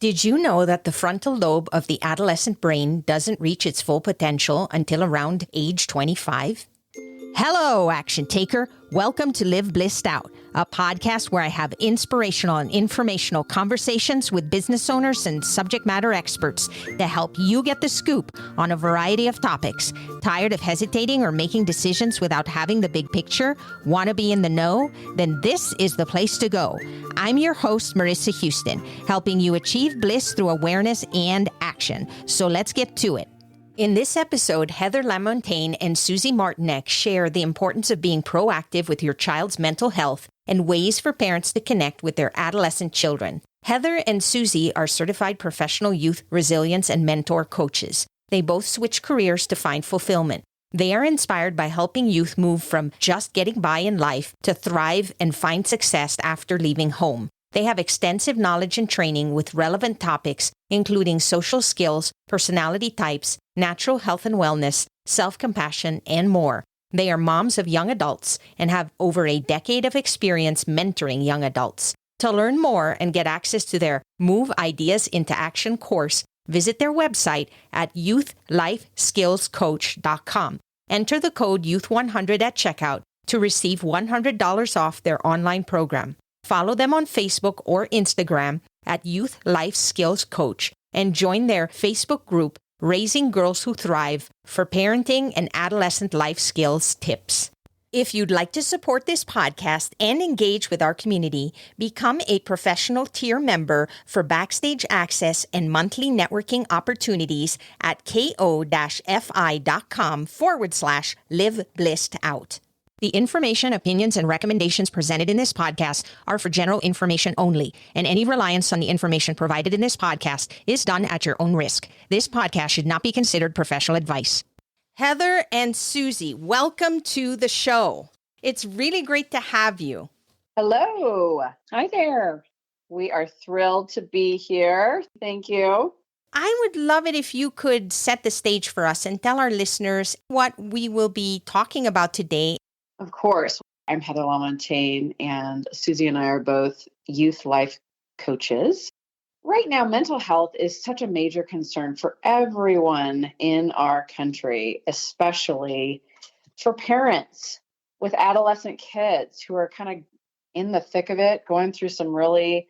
Did you know that the frontal lobe of the adolescent brain doesn't reach its full potential until around age 25? Hello, action taker. Welcome to Live Blissed Out, a podcast where I have inspirational and informational conversations with business owners and subject matter experts to help you get the scoop on a variety of topics. Tired of hesitating or making decisions without having the big picture? Want to be in the know? Then this is the place to go. I'm your host, Marissa Houston, helping you achieve bliss through awareness and action. So let's get to it. In this episode, Heather LaMontagne and Suzy Martinek share the importance of being proactive with your child's mental health and ways for parents to connect with their adolescent children. Heather and Suzy are certified professional youth resilience and mentor coaches. They both switch careers to find fulfillment. They are inspired by helping youth move from just getting by in life to thrive and find success after leaving home. They have extensive knowledge and training with relevant topics, including social skills, personality types, natural health and wellness, self-compassion, and more. They are moms of young adults and have over a decade of experience mentoring young adults. To learn more and get access to their Move Ideas into Action course, visit their website at youthlifeskillscoach.com. Enter the code YOUTH100 at checkout to receive $100 off their online program. Follow them on Facebook or Instagram at Youth Life Skills Coach and join their Facebook group, Raising Girls Who Thrive, for parenting and adolescent life skills tips. If you'd like to support this podcast and engage with our community, become a professional tier member for backstage access and monthly networking opportunities at ko-fi.com/live blissed out. The information, opinions, and recommendations presented in this podcast are for general information only, and any reliance on the information provided in this podcast is done at your own risk. This podcast should not be considered professional advice. Heather and Suzy, welcome to the show. It's really great to have you. Hello. Hi there. We are thrilled to be here. Thank you. I would love it if you could set the stage for us and tell our listeners what we will be talking about today. Of course. I'm Heather LaMontagne, and Suzy and I are both youth life coaches. Right now, mental health is such a major concern for everyone in our country, especially for parents with adolescent kids who are kind of in the thick of it, going through some really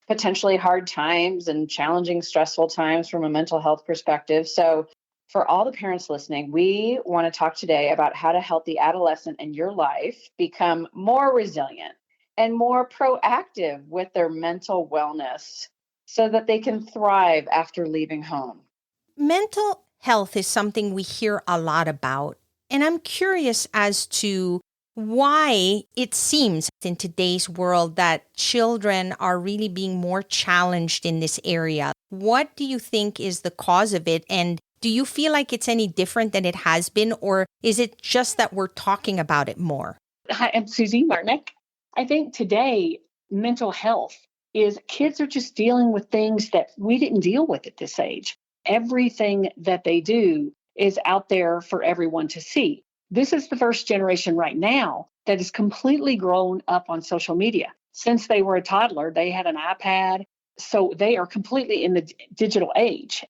potentially hard times and challenging, stressful times from a mental health perspective. So for all the parents listening, we want to talk today about how to help the adolescent in your life become more resilient and more proactive with their mental wellness so that they can thrive after leaving home. Mental health is something we hear a lot about, and I'm curious as to why it seems in today's world that children are really being more challenged in this area. What do you think is the cause of it? And do you feel like it's any different than it has been, or is it just that we're talking about it more? Hi, I'm Suzy Martinek. I think today, mental health is kids are just dealing with things that we didn't deal with at this age. Everything that they do is out there for everyone to see. This is the first generation right now that is completely grown up on social media. Since they were a toddler, they had an iPad, so they are completely in the digital age.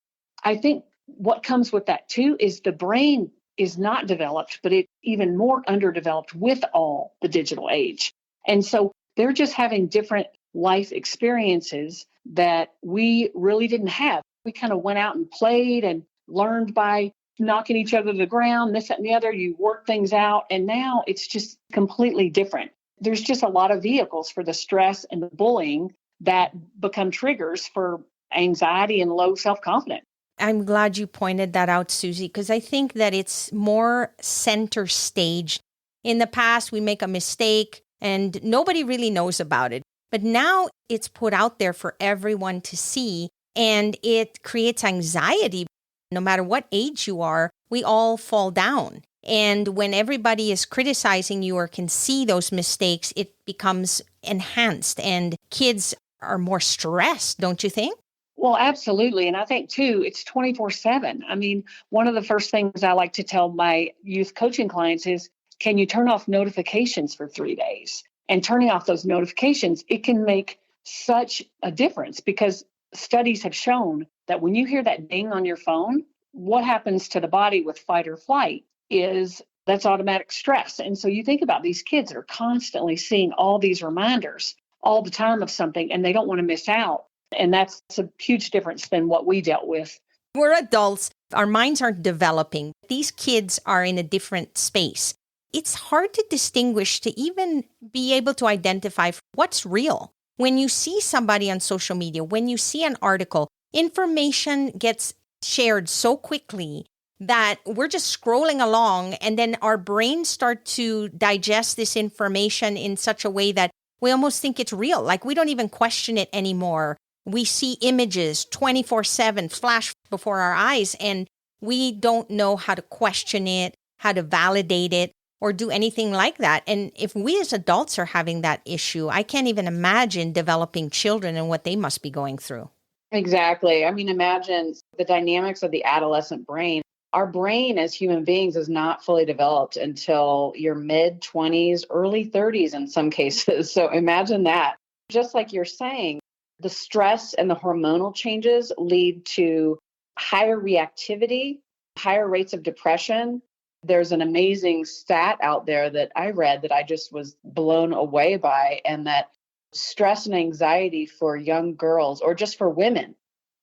I think what comes with that too is the brain is not developed, but it's even more underdeveloped with all the digital age. And so they're just having different life experiences that we really didn't have. We kind of went out and played and learned by knocking each other to the ground, this, that, and the other. You work things out. And now it's just completely different. There's just a lot of vehicles for the stress and the bullying that become triggers for anxiety and low self-confidence. I'm glad you pointed that out, Suzy, because I think that it's more center stage. In the past, we make a mistake and nobody really knows about it. But now it's put out there for everyone to see, and it creates anxiety. No matter what age you are, we all fall down. And when everybody is criticizing you or can see those mistakes, it becomes enhanced, and kids are more stressed, don't you think? Well, absolutely. And I think, too, it's 24/7. I mean, one of the first things I like to tell my youth coaching clients is, can you turn off notifications for 3 days? And turning off those notifications, it can make such a difference because studies have shown that when you hear that ding on your phone, what happens to the body with fight or flight is that's automatic stress. And so you think about these kids that are constantly seeing all these reminders all the time of something, and they don't want to miss out. And that's a huge difference than what we dealt with. We're adults. Our minds aren't developing. These kids are in a different space. It's hard to distinguish, to even be able to identify what's real. When you see somebody on social media, when you see an article, information gets shared so quickly that we're just scrolling along, and then our brains start to digest this information in such a way that we almost think it's real. Like we don't even question it anymore. We see images 24/7 flash before our eyes, and we don't know how to question it, how to validate it, or do anything like that. And if we as adults are having that issue, I can't even imagine developing children and what they must be going through. Exactly. I mean, imagine the dynamics of the adolescent brain. Our brain as human beings is not fully developed until your mid 20s, early 30s in some cases. So imagine that. Just like you're saying, the stress and the hormonal changes lead to higher reactivity, higher rates of depression. There's an amazing stat out there that I read that I just was blown away by, and that stress and anxiety for young girls, or just for women,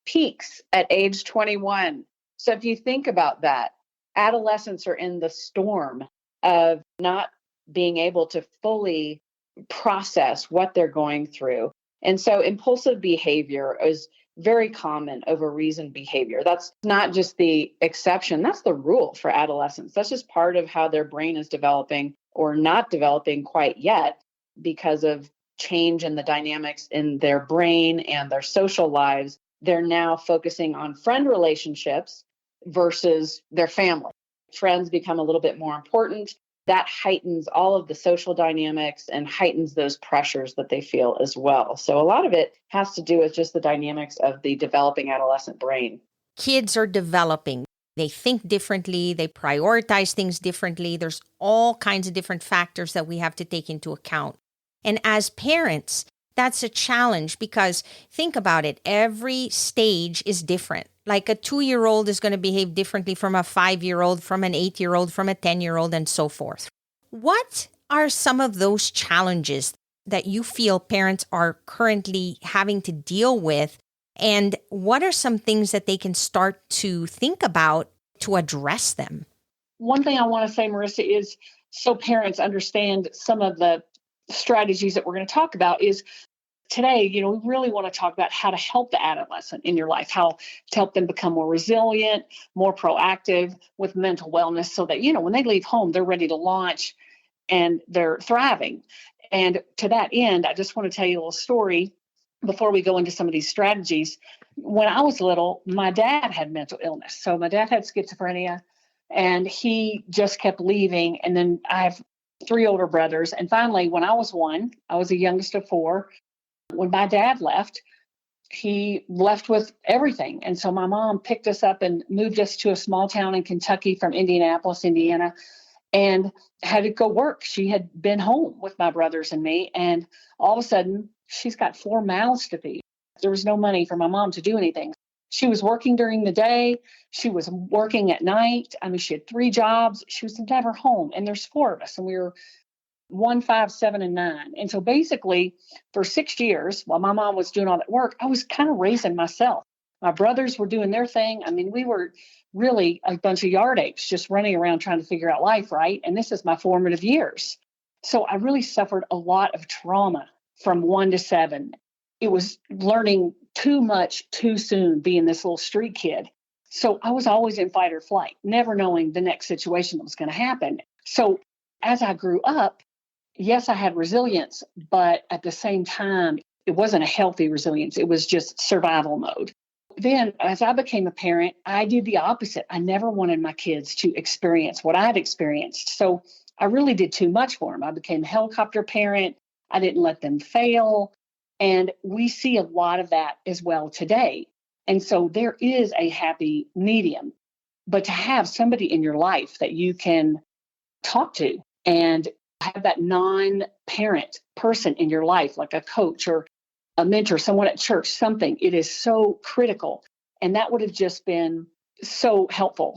peaks at age 21. So if you think about that, adolescents are in the storm of not being able to fully process what they're going through. And so impulsive behavior is very common over reasoned behavior. That's not just the exception, that's the rule for adolescents. That's just part of how their brain is developing, or not developing quite yet, because of change in the dynamics in their brain and their social lives. They're now focusing on friend relationships versus their family. Friends become a little bit more important. That heightens all of the social dynamics and heightens those pressures that they feel as well. So a lot of it has to do with just the dynamics of the developing adolescent brain. Kids are developing. They think differently. They prioritize things differently. There's all kinds of different factors that we have to take into account. And as parents, that's a challenge, because think about it. Every stage is different. Like a 2-year-old is going to behave differently from a 5-year-old, from an 8-year-old, from a 10-year-old, and so forth. What are some of those challenges that you feel parents are currently having to deal with? And what are some things that they can start to think about to address them? One thing I want to say, Marissa, is so parents understand some of the strategies that we're going to talk about is today, we really want to talk about how to help the adolescent in your life, how to help them become more resilient, more proactive with mental wellness, so that, when they leave home, they're ready to launch and they're thriving. And to that end, I just want to tell you a little story before we go into some of these strategies. When I was little, my dad had mental illness. So my dad had schizophrenia, and he just kept leaving. And then I have 3 older brothers. And finally, when I was 1, I was the youngest of 4. When my dad left, he left with everything. And so my mom picked us up and moved us to a small town in Kentucky from Indianapolis, Indiana, and had to go work. She had been home with my brothers and me. And all of a sudden, she's got 4 mouths to feed. There was no money for my mom to do anything. She was working during the day. She was working at night. I mean, she had 3 jobs. She was never home. And there's 4 of us. And we were 1, 5, 7, and 9. And so basically for 6 years, while my mom was doing all that work, I was kind of raising myself. My brothers were doing their thing. I mean, we were really a bunch of yard apes just running around trying to figure out life, right? And this is my formative years. So I really suffered a lot of trauma from 1 to 7. It was learning too much too soon, being this little street kid. So I was always in fight or flight, never knowing the next situation that was going to happen. So as I grew up, yes, I had resilience, but at the same time, it wasn't a healthy resilience. It was just survival mode. Then as I became a parent, I did the opposite. I never wanted my kids to experience what I'd experienced. So I really did too much for them. I became a helicopter parent. I didn't let them fail. And we see a lot of that as well today. And so there is a happy medium. But to have somebody in your life that you can talk to and have that non-parent person in your life, like a coach or a mentor, someone at church, something. It is so critical. And that would have just been so helpful.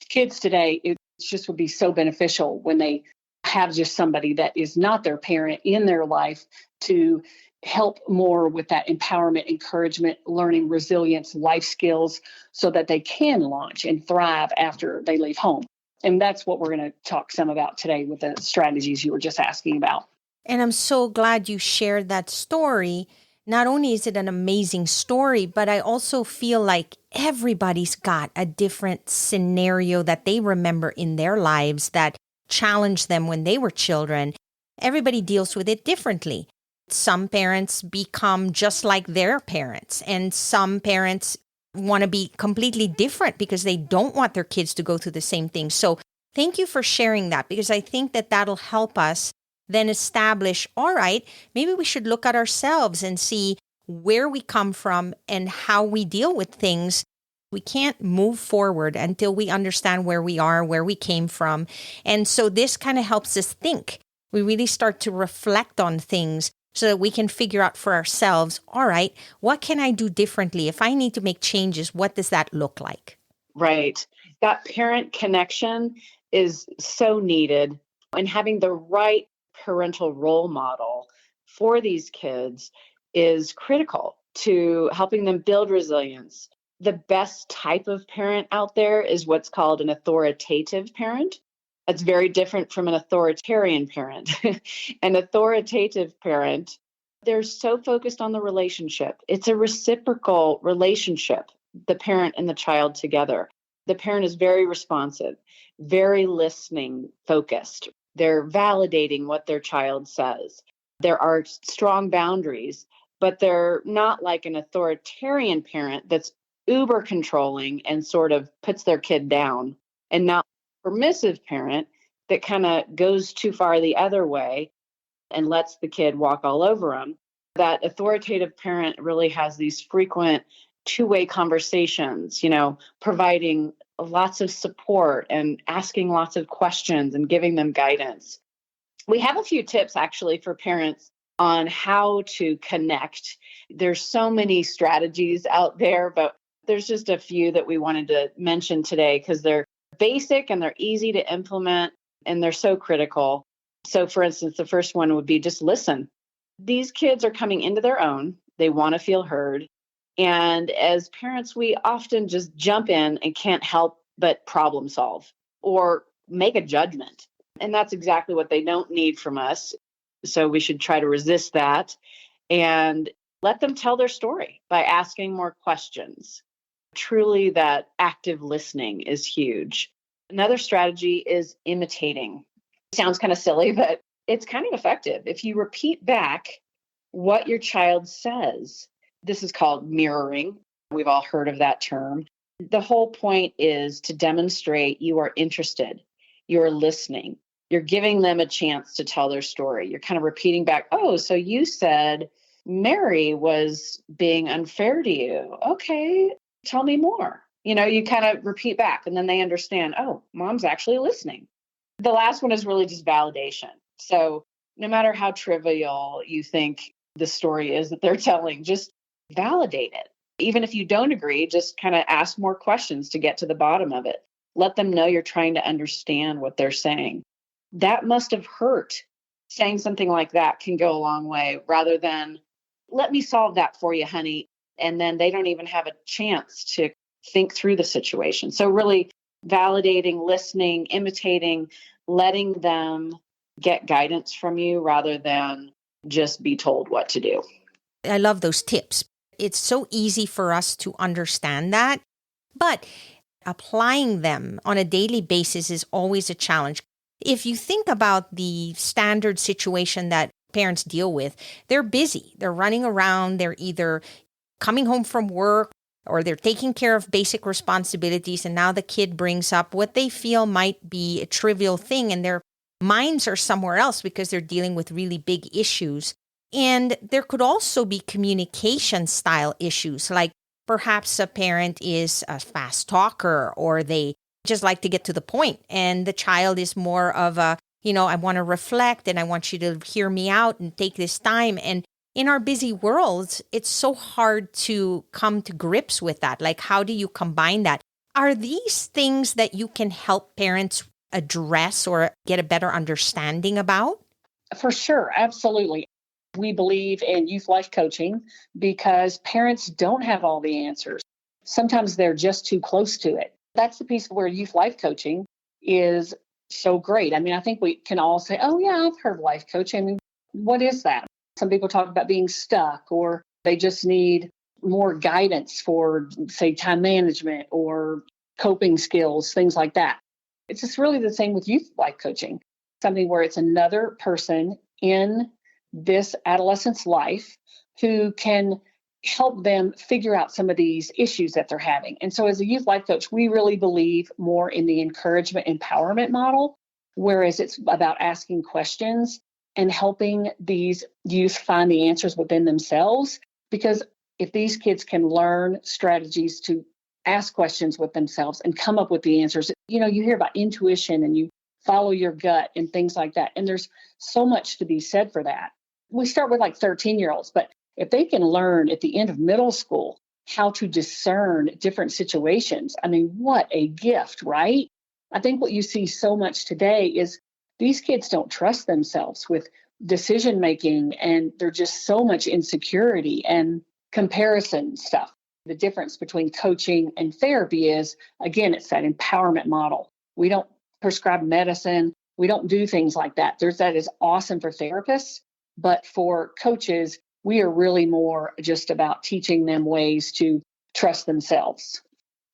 Kids today, it just would be so beneficial when they have just somebody that is not their parent in their life to help more with that empowerment, encouragement, learning, resilience, life skills, so that they can launch and thrive after they leave home. And that's what we're going to talk some about today with the strategies you were just asking about. And I'm so glad you shared that story. Not only is it an amazing story, but I also feel like everybody's got a different scenario that they remember in their lives that challenged them when they were children. Everybody deals with it differently. Some parents become just like their parents, and some parents want to be completely different because they don't want their kids to go through the same thing. So thank you for sharing that, because I think that that'll help us then establish, all right, maybe we should look at ourselves and see where we come from and how we deal with things. We can't move forward until we understand where we are, where we came from. And so this kind of helps us think. We really start to reflect on things so that we can figure out for ourselves, all right, what can I do differently? If I need to make changes, what does that look like? Right. That parent connection is so needed, and having the right parental role model for these kids is critical to helping them build resilience. The best type of parent out there is what's called an authoritative parent. That's very different from an authoritarian parent. An authoritative parent, they're so focused on the relationship. It's a reciprocal relationship, the parent and the child together. The parent is very responsive, very listening focused. They're validating what their child says. There are strong boundaries, but they're not like an authoritarian parent that's uber controlling and sort of puts their kid down, and not a permissive parent that kind of goes too far the other way and lets the kid walk all over them. That authoritative parent really has these frequent two-way conversations, providing lots of support and asking lots of questions and giving them guidance. We have a few tips actually for parents on how to connect. There's so many strategies out there, but there's just a few that we wanted to mention today because they're basic and they're easy to implement and they're so critical. So for instance, the first one would be just listen. These kids are coming into their own. They want to feel heard. And as parents, we often just jump in and can't help but problem solve or make a judgment. And that's exactly what they don't need from us. So we should try to resist that and let them tell their story by asking more questions. Truly, that active listening is huge. Another strategy is imitating. Sounds kind of silly, but it's kind of effective. If you repeat back what your child says, this is called mirroring. We've all heard of that term. The whole point is to demonstrate you are interested, you're listening, you're giving them a chance to tell their story. You're kind of repeating back, oh, so you said Mary was being unfair to you. Okay, tell me more. You kind of repeat back and then they understand, oh, mom's actually listening. The last one is really just validation. So no matter how trivial you think the story is that they're telling, just validate it. Even if you don't agree, just kind of ask more questions to get to the bottom of it. Let them know you're trying to understand what they're saying. That must have hurt. Saying something like that can go a long way rather than, let me solve that for you, honey. And then they don't even have a chance to think through the situation. So really validating, listening, imitating, letting them get guidance from you rather than just be told what to do. I love those tips. It's so easy for us to understand that, but applying them on a daily basis is always a challenge. If you think about the standard situation that parents deal with, they're busy. They're running around. They're either coming home from work or they're taking care of basic responsibilities. And now the kid brings up what they feel might be a trivial thing and their minds are somewhere else because they're dealing with really big issues. And there could also be communication style issues, like perhaps a parent is a fast talker or they just like to get to the point. And the child is more of a, I want to reflect and I want you to hear me out and take this time. And in our busy worlds, it's so hard to come to grips with that. Like, how do you combine that? Are these things that you can help parents address or get a better understanding about? For sure. Absolutely. We believe in youth life coaching because parents don't have all the answers. Sometimes they're just too close to it. That's the piece where youth life coaching is so great. I mean, I think we can all say, oh, yeah, I've heard of life coaching. I mean, what is that? Some people talk about being stuck, or they just need more guidance for, say, time management or coping skills, things like that. It's just really the same with youth life coaching, something where it's another person in this adolescent's life who can help them figure out some of these issues that they're having. And so as a youth life coach, we really believe more in the encouragement empowerment model, whereas it's about asking questions and helping these youth find the answers within themselves. Because if these kids can learn strategies to ask questions with themselves and come up with the answers, you hear about intuition and you follow your gut and things like that. And there's so much to be said for that. We start with like 13-year-olds, but if they can learn at the end of middle school how to discern different situations, I mean, what a gift, right? I think what you see so much today is these kids don't trust themselves with decision making, and there's just so much insecurity and comparison stuff. The difference between coaching and therapy is, again, it's that empowerment model. We don't prescribe medicine. We don't do things like that. That is awesome for therapists, but for coaches, we are really more just about teaching them ways to trust themselves.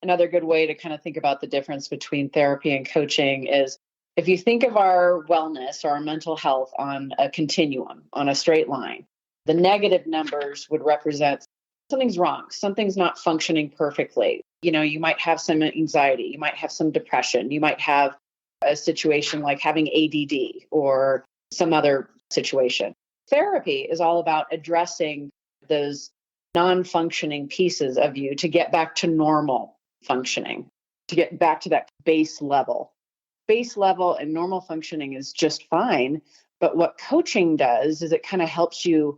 Another good way to kind of think about the difference between therapy and coaching is if you think of our wellness or our mental health on a continuum, on a straight line, the negative numbers would represent something's wrong, something's not functioning perfectly. You might have some anxiety, you might have some depression, you might have a situation like having ADD or some other situation. Therapy is all about addressing those non-functioning pieces of you to get back to normal functioning, to get back to that base level. Base level and normal functioning is just fine. But what coaching does is it kind of helps you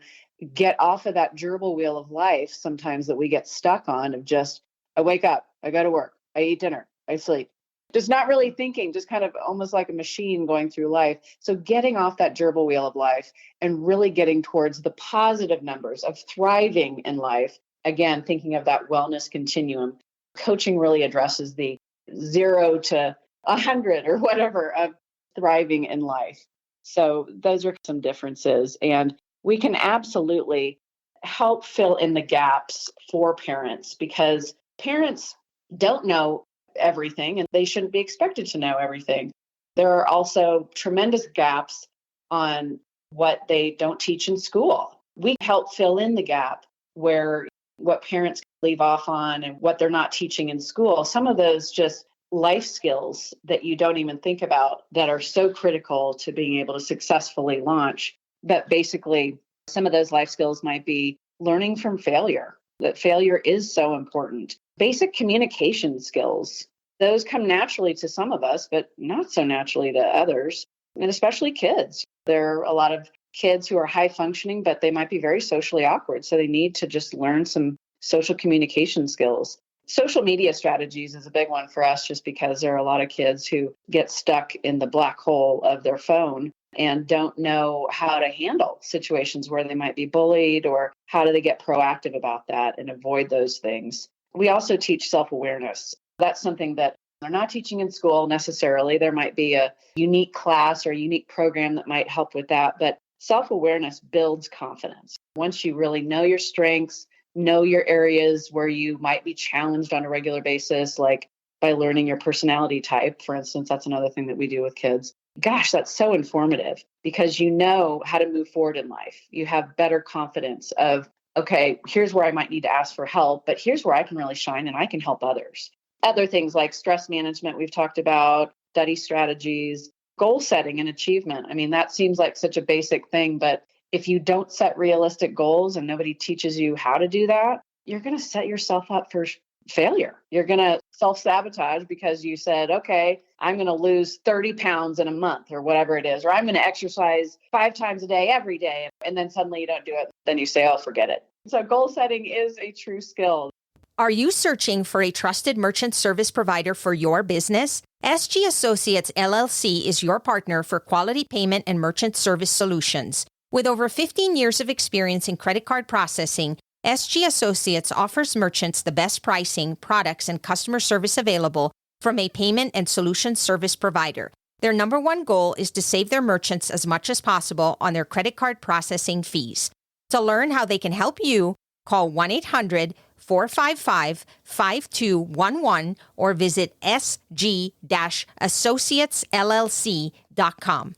get off of that gerbil wheel of life sometimes that we get stuck on of just, I wake up, I go to work, I eat dinner, I sleep. Just not really thinking, just kind of almost like a machine going through life. So getting off that gerbil wheel of life and really getting towards the positive numbers of thriving in life. Again, thinking of that wellness continuum. Coaching really addresses the 0 to 100 or whatever of thriving in life. So those are some differences. And we can absolutely help fill in the gaps for parents because parents don't know everything and they shouldn't be expected to know everything. There are also tremendous gaps on what they don't teach in school. We help fill in the gap where what parents leave off on and what they're not teaching in school. Some of those just life skills that you don't even think about that are so critical to being able to successfully launch. But basically, some of those life skills might be learning from failure, that failure is so important. Basic communication skills, those come naturally to some of us, but not so naturally to others, and especially kids. There are a lot of kids who are high functioning, but they might be very socially awkward. So they need to just learn some social communication skills. Social media strategies is a big one for us just because there are a lot of kids who get stuck in the black hole of their phone and don't know how to handle situations where they might be bullied, or how do they get proactive about that and avoid those things. We also teach self-awareness. That's something that they're not teaching in school necessarily. There might be a unique class or a unique program that might help with that, but self-awareness builds confidence. Once you really know your strengths, know your areas where you might be challenged on a regular basis, like by learning your personality type, for instance, that's another thing that we do with kids. Gosh, that's so informative because you know how to move forward in life. You have better confidence of, okay, here's where I might need to ask for help, but here's where I can really shine and I can help others. Other things like stress management, we've talked about, study strategies, goal setting and achievement. I mean, that seems like such a basic thing, but if you don't set realistic goals and nobody teaches you how to do that, you're going to set yourself up for failure. You're going to self-sabotage because you said, okay, I'm going to lose 30 pounds in a month or whatever it is, or I'm going to exercise 5 times a day, every day. And then suddenly you don't do it. Then you say, oh, forget it. So goal setting is a true skill. Are you searching for a trusted merchant service provider for your business? SG Associates LLC is your partner for quality payment and merchant service solutions. With over 15 years of experience in credit card processing, SG Associates offers merchants the best pricing, products, and customer service available from a payment and solution service provider. Their number one goal is to save their merchants as much as possible on their credit card processing fees. To learn how they can help you, call 1-800-455-5211 or visit sg-associatesllc.com.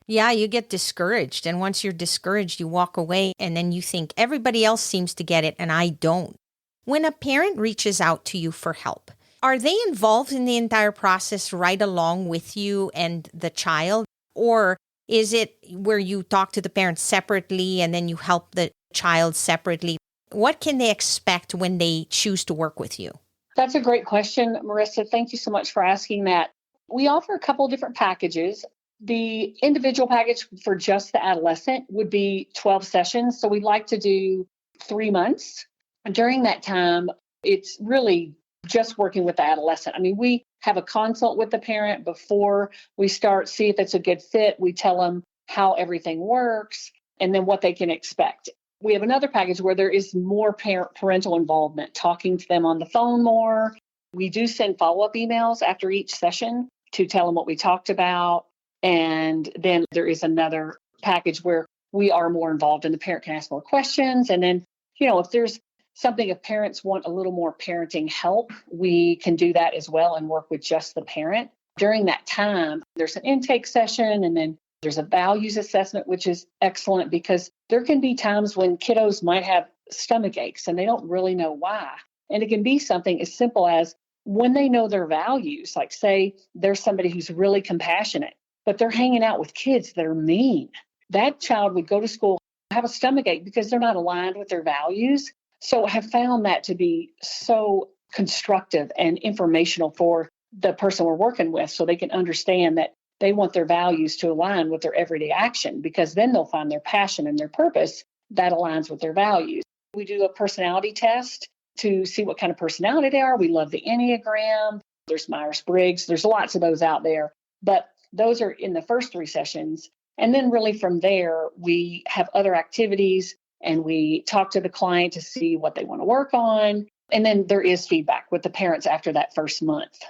Yeah, you get discouraged. And once you're discouraged, you walk away and then you think everybody else seems to get it and I don't. When a parent reaches out to you for help, are they involved in the entire process right along with you and the child? Or is it where you talk to the parent separately and then you help the child separately? What can they expect when they choose to work with you? That's a great question, Marissa. Thank you so much for asking that. We offer a couple of different packages. The individual package for just the adolescent would be 12 sessions. So we'd like to do 3 months. And during that time, it's really just working with the adolescent. I mean, we have a consult with the parent before we start, see if it's a good fit. We tell them how everything works and then what they can expect. We have another package where there is more parental involvement, talking to them on the phone more. We do send follow-up emails after each session to tell them what we talked about. And then there is another package where we are more involved and the parent can ask more questions. And then, if there's something, if parents want a little more parenting help, we can do that as well and work with just the parent. During that time, there's an intake session and then there's a values assessment, which is excellent because there can be times when kiddos might have stomach aches and they don't really know why. And it can be something as simple as when they know their values, like say there's somebody who's really compassionate, but they're hanging out with kids that are mean. That child would go to school, have a stomach ache because they're not aligned with their values. So I have found that to be so constructive and informational for the person we're working with so they can understand that they want their values to align with their everyday action because then they'll find their passion and their purpose that aligns with their values. We do a personality test to see what kind of personality they are. We love the Enneagram. There's Myers-Briggs. There's lots of those out there. But those are in the first 3 sessions. And then really from there, we have other activities and we talk to the client to see what they want to work on. And then there is feedback with the parents after that first month.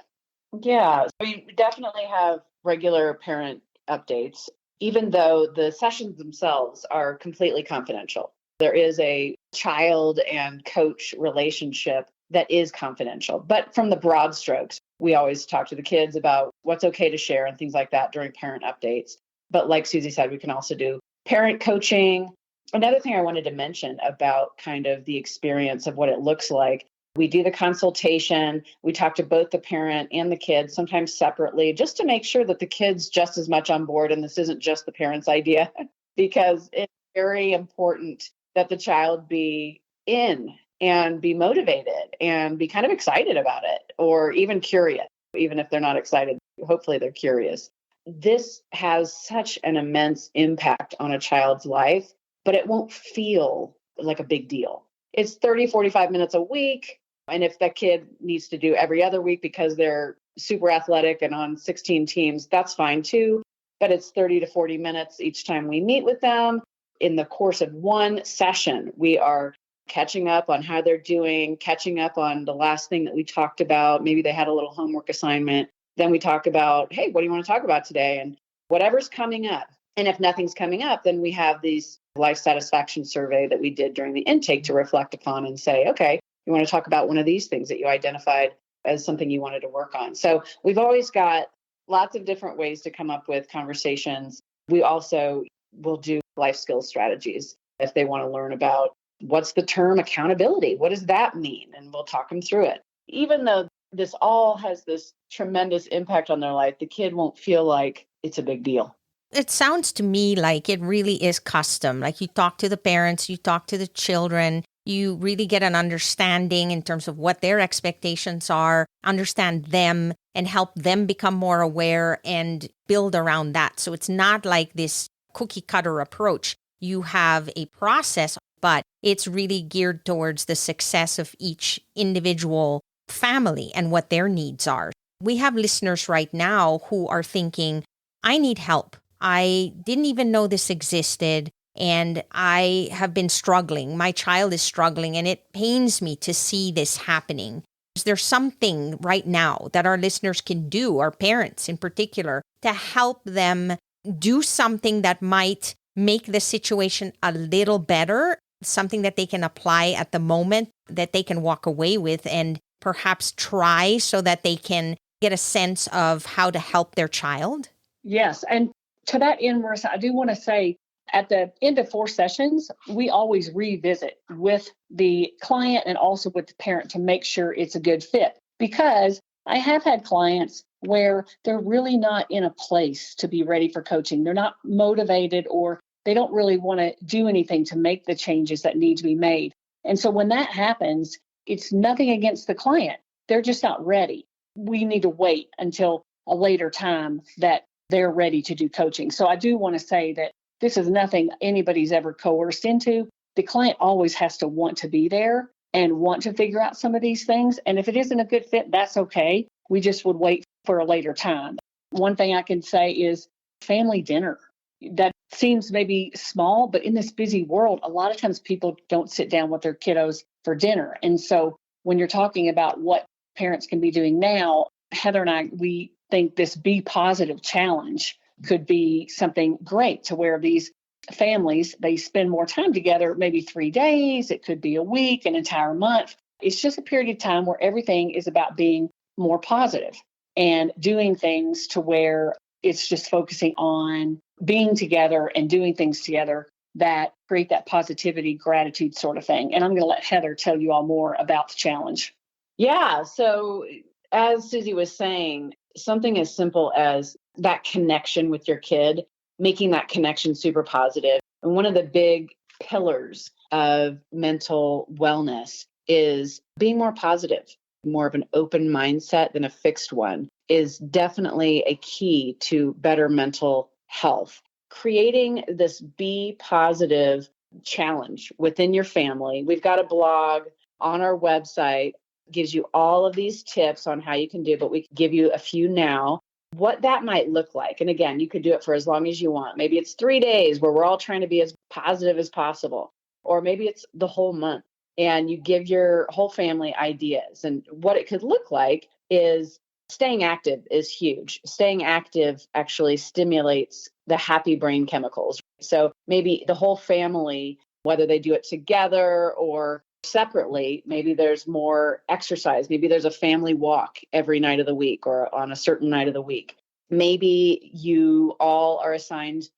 Yeah, we definitely have regular parent updates, even though the sessions themselves are completely confidential. There is a child and coach relationship that is confidential. But from the broad strokes, we always talk to the kids about what's okay to share and things like that during parent updates. But like Suzy said, we can also do parent coaching. Another thing I wanted to mention about kind of the experience of what it looks like. We do the consultation. We talk to both the parent and the kids, sometimes separately, just to make sure that the kid's just as much on board and this isn't just the parent's idea, because it's very important that the child be in and be motivated and be kind of excited about it, or even curious, even if they're not excited. Hopefully they're curious. This has such an immense impact on a child's life, but it won't feel like a big deal. It's 30, 45 minutes a week. And if that kid needs to do every other week because they're super athletic and on 16 teams, that's fine too. But it's 30 to 40 minutes each time we meet with them. In the course of one session, we are catching up on how they're doing, catching up on the last thing that we talked about. Maybe they had a little homework assignment. Then we talk about, hey, what do you want to talk about today? And whatever's coming up. And if nothing's coming up, then we have these life satisfaction survey that we did during the intake to reflect upon and say, okay, you want to talk about one of these things that you identified as something you wanted to work on. So we've always got lots of different ways to come up with conversations. We also will do life skills strategies if they want to learn about what's the term accountability? What does that mean? And we'll talk them through it. Even though this all has this tremendous impact on their life, the kid won't feel like it's a big deal. It sounds to me like it really is custom. Like you talk to the parents, you talk to the children, You really get an understanding in terms of what their expectations are, understand them, and help them become more aware and build around that. So it's not like this cookie cutter approach. You have a process, but it's really geared towards the success of each individual family and what their needs are. We have listeners right now who are thinking, I need help. I didn't even know this existed, and I have been struggling. My child is struggling, and it pains me to see this happening. Is there something right now that our listeners can do, our parents in particular, to help them do something that might make the situation a little better, something that they can apply at the moment, that they can walk away with and perhaps try so that they can get a sense of how to help their child? Yes. And to that end, Marissa, I do want to say at the end of 4 sessions, we always revisit with the client and also with the parent to make sure it's a good fit. Because I have had clients where they're really not in a place to be ready for coaching. They're not motivated, or they don't really want to do anything to make the changes that need to be made. And so when that happens, it's nothing against the client. They're just not ready. We need to wait until a later time that they're ready to do coaching. So I do want to say that this is nothing anybody's ever coerced into. The client always has to want to be there and want to figure out some of these things. And if it isn't a good fit, that's okay. We just would wait for a later time. One thing I can say is family dinner. That seems maybe small, but in this busy world, a lot of times people don't sit down with their kiddos for dinner. And so when you're talking about what parents can be doing now, Heather and I, we think this Be Positive challenge could be something great, to where these families, they spend more time together, maybe 3 days, it could be a week, an entire month. It's just a period of time where everything is about being more positive and doing things to where it's just focusing on being together and doing things together that create that positivity, gratitude sort of thing. And I'm going to let Heather tell you all more about the challenge. Yeah. So as Suzy was saying, something as simple as that connection with your kid, making that connection super positive. And one of the big pillars of mental wellness is being more positive. More of an open mindset than a fixed one is definitely a key to better mental health. Creating this Be Positive challenge within your family. We've got a blog on our website, gives you all of these tips on how you can do, but we can give you a few now. What that might look like. And again, you could do it for as long as you want. Maybe it's 3 days where we're all trying to be as positive as possible. Or maybe it's the whole month and you give your whole family ideas. And what it could look like is staying active is huge. Staying active actually stimulates the happy brain chemicals. So maybe the whole family, whether they do it together or separately, maybe there's more exercise. Maybe there's a family walk every night of the week or on a certain night of the week. Maybe you all are assigned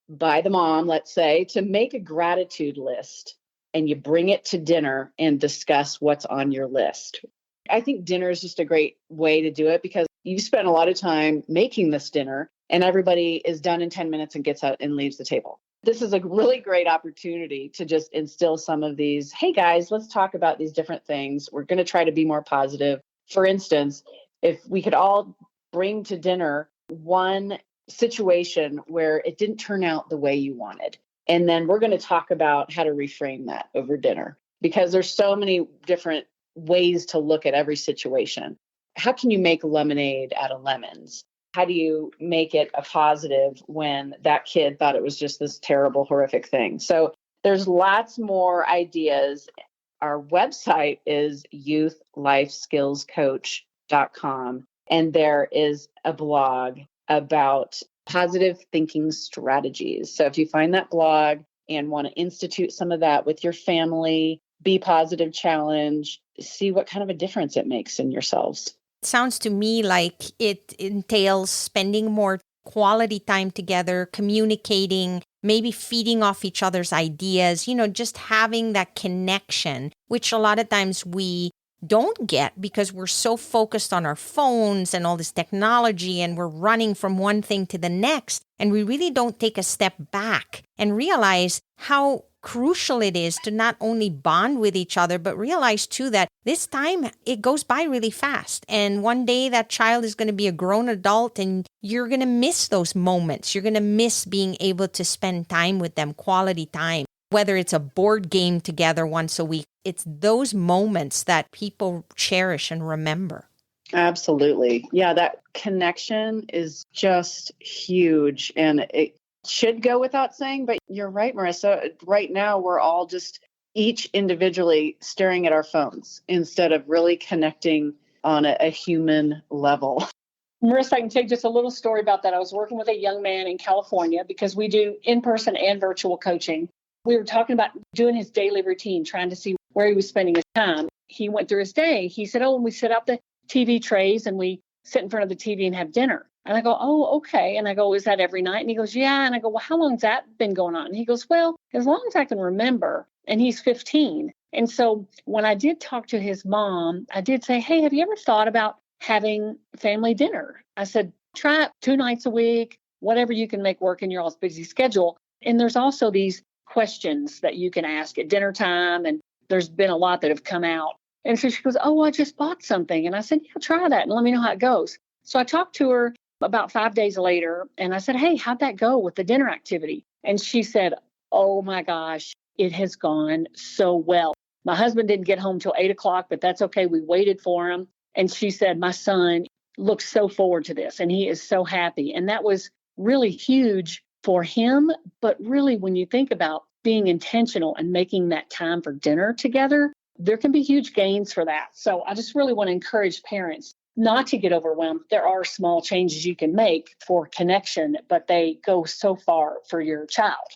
by the mom, let's say, to make a gratitude list, and you bring it to dinner and discuss what's on your list. I think dinner is just a great way to do it because you spend a lot of time making this dinner and everybody is done in 10 minutes and gets out and leaves the table. This is a really great opportunity to just instill some of these, hey guys, let's talk about these different things. We're going to try to be more positive. For instance, if we could all bring to dinner one situation where it didn't turn out the way you wanted. And then we're going to talk about how to reframe that over dinner, because there's so many different ways to look at every situation. How can you make lemonade out of lemons? How do you make it a positive when that kid thought it was just this terrible, horrific thing? So there's lots more ideas. Our website is youthlifeskillscoach.com. And there is a blog about positive thinking strategies. So if you find that blog and want to institute some of that with your family, Be Positive challenge, see what kind of a difference it makes in yourselves. Sounds to me like it entails spending more quality time together, communicating, maybe feeding off each other's ideas, just having that connection, which a lot of times we don't get because we're so focused on our phones and all this technology and we're running from one thing to the next. And we really don't take a step back and realize how crucial it is to not only bond with each other, but realize too that this time it goes by really fast. And one day that child is going to be a grown adult and you're going to miss those moments. You're going to miss being able to spend time with them, quality time, whether it's a board game together once a week. It's those moments that people cherish and remember. Absolutely. Yeah, that connection is just huge. And it should go without saying, but you're right, Marissa. Right now, we're all just each individually staring at our phones instead of really connecting on a human level. Marissa, I can tell you just a little story about that. I was working with a young man in California because we do in-person and virtual coaching. We were talking about doing his daily routine, trying to see where he was spending his time. He went through his day. He said, and we set up the TV trays and we sit in front of the TV and have dinner. And I go, oh, okay. And I go, is that every night? And he goes, yeah. And I go, well, how long's that been going on? And he goes, well, as long as I can remember. And he's 15. And so when I did talk to his mom, I did say, hey, have you ever thought about having family dinner? I said, try it 2 nights a week, whatever you can make work in your all's busy schedule. And there's also these questions that you can ask at dinner time. And there's been a lot that have come out. And so she goes, oh, I just bought something. And I said, yeah, try that and let me know how it goes. So I talked to her about 5 days later and I said, hey, how'd that go with the dinner activity? And she said, oh my gosh, it has gone so well. My husband didn't get home till 8:00, but that's okay. We waited for him. And she said, my son looks so forward to this and he is so happy. And that was really huge for him. But really, when you think about being intentional and making that time for dinner together, there can be huge gains for that. So I just really want to encourage parents not to get overwhelmed. There are small changes you can make for connection, but they go so far for your child.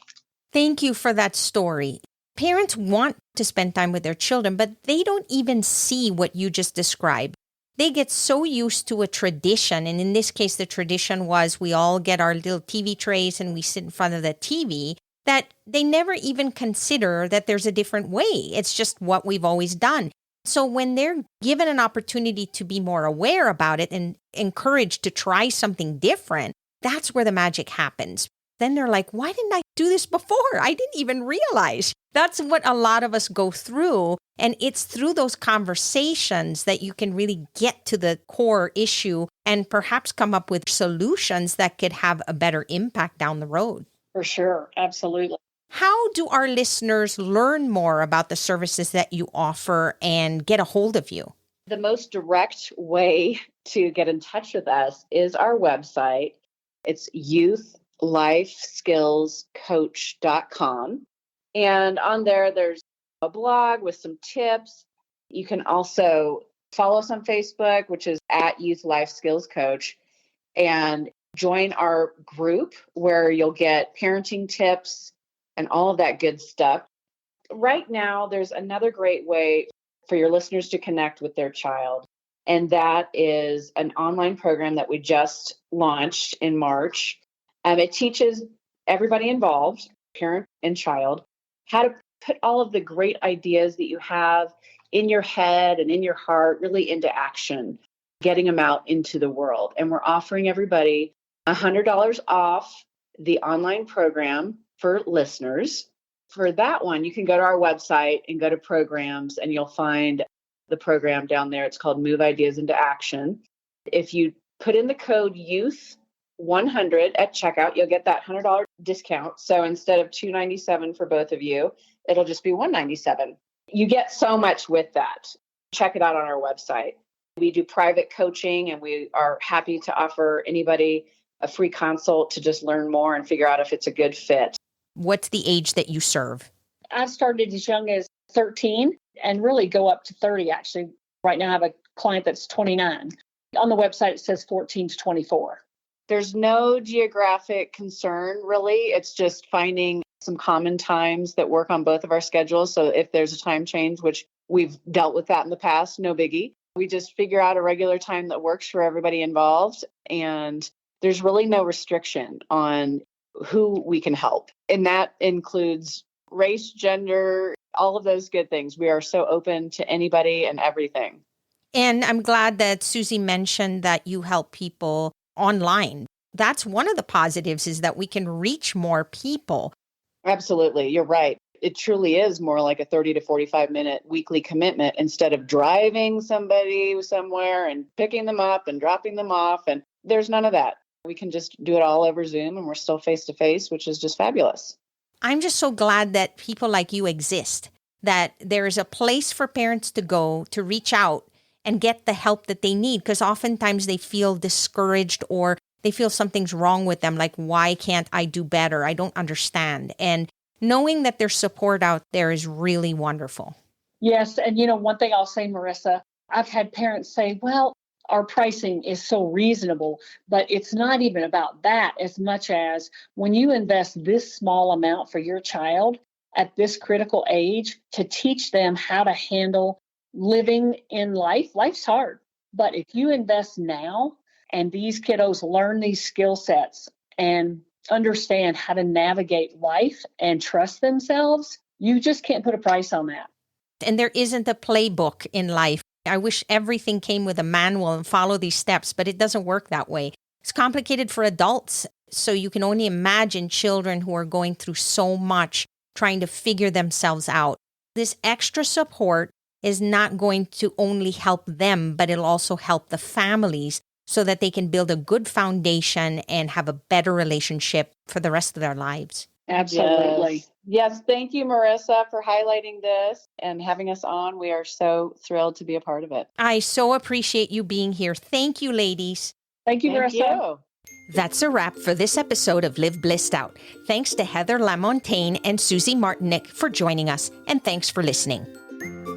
Thank you for that story. Parents want to spend time with their children, but they don't even see what you just described. They get so used to a tradition. And in this case, the tradition was we all get our little TV trays and we sit in front of the TV, that they never even consider that there's a different way. It's just what we've always done. So when they're given an opportunity to be more aware about it and encouraged to try something different, that's where the magic happens. Then they're like, why didn't I do this before? I didn't even realize. That's what a lot of us go through. And it's through those conversations that you can really get to the core issue and perhaps come up with solutions that could have a better impact down the road. For sure. Absolutely. How do our listeners learn more about the services that you offer and get a hold of you? The most direct way to get in touch with us is our website. It's youthlifeskillscoach.com. And on there, there's a blog with some tips. You can also follow us on Facebook, which is at Youth Life Skills Coach, and join our group where you'll get parenting tips and all of that good stuff. Right now, there's another great way for your listeners to connect with their child, and that is an online program that we just launched in March. It teaches everybody involved, parent and child, how to put all of the great ideas that you have in your head and in your heart really into action, getting them out into the world. And we're offering everybody $100 off the online program for listeners. For that one, you can go to our website and go to programs, and you'll find the program down there. It's called Move Ideas into Action. If you put in the code YOUTH100 at checkout, you'll get that $100 discount. So instead of $297 for both of you, it'll just be $197. You get so much with that. Check it out on our website. We do private coaching, and we are happy to offer anybody a free consult to just learn more and figure out if it's a good fit. What's the age that you serve? I started as young as 13 and really go up to 30, actually. Right now, I have a client that's 29. On the website, it says 14 to 24. There's no geographic concern, really. It's just finding some common times that work on both of our schedules. So if there's a time change, which we've dealt with that in the past, no biggie. We just figure out a regular time that works for everybody involved. And there's really no restriction on who we can help. And that includes race, gender, all of those good things. We are so open to anybody and everything. And I'm glad that Suzy mentioned that you help people online. That's one of the positives, is that we can reach more people. Absolutely. You're right. It truly is more like a 30 to 45-minute weekly commitment instead of driving somebody somewhere and picking them up and dropping them off. And there's none of that. We can just do it all over Zoom and we're still face to face, which is just fabulous. I'm just so glad that people like you exist, that there is a place for parents to go to reach out and get the help that they need, because oftentimes they feel discouraged or they feel something's wrong with them, like, why can't I do better? I don't understand. And knowing that there's support out there is really wonderful. Yes. And, one thing I'll say, Marissa, I've had parents say, well, our pricing is so reasonable, but it's not even about that as much as when you invest this small amount for your child at this critical age to teach them how to handle living in life. Life's hard, but if you invest now and these kiddos learn these skill sets and understand how to navigate life and trust themselves, you just can't put a price on that. And there isn't a playbook in life. I wish everything came with a manual and follow these steps, but it doesn't work that way. It's complicated for adults, so you can only imagine children who are going through so much trying to figure themselves out. This extra support is not going to only help them, but it'll also help the families so that they can build a good foundation and have a better relationship for the rest of their lives. Absolutely. Yes. Thank you, Marissa, for highlighting this and having us on. We are so thrilled to be a part of it. I so appreciate you being here. Thank you, ladies. Thank you, Thank Marissa. you. That's a wrap for this episode of Live Blissed Out. Thanks to Heather LaMontagne and Suzy Martinek for joining us, and thanks for listening.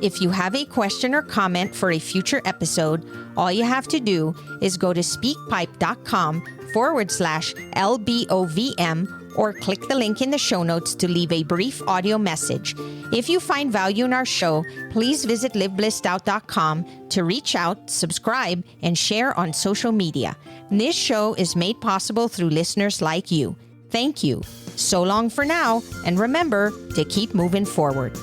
If you have a question or comment for a future episode, all you have to do is go to speakpipe.com/LBOVM or click the link in the show notes to leave a brief audio message. If you find value in our show, please visit liveblисsedout.com to reach out, subscribe, and share on social media. This show is made possible through listeners like you. Thank you. So long for now, and remember to keep moving forward.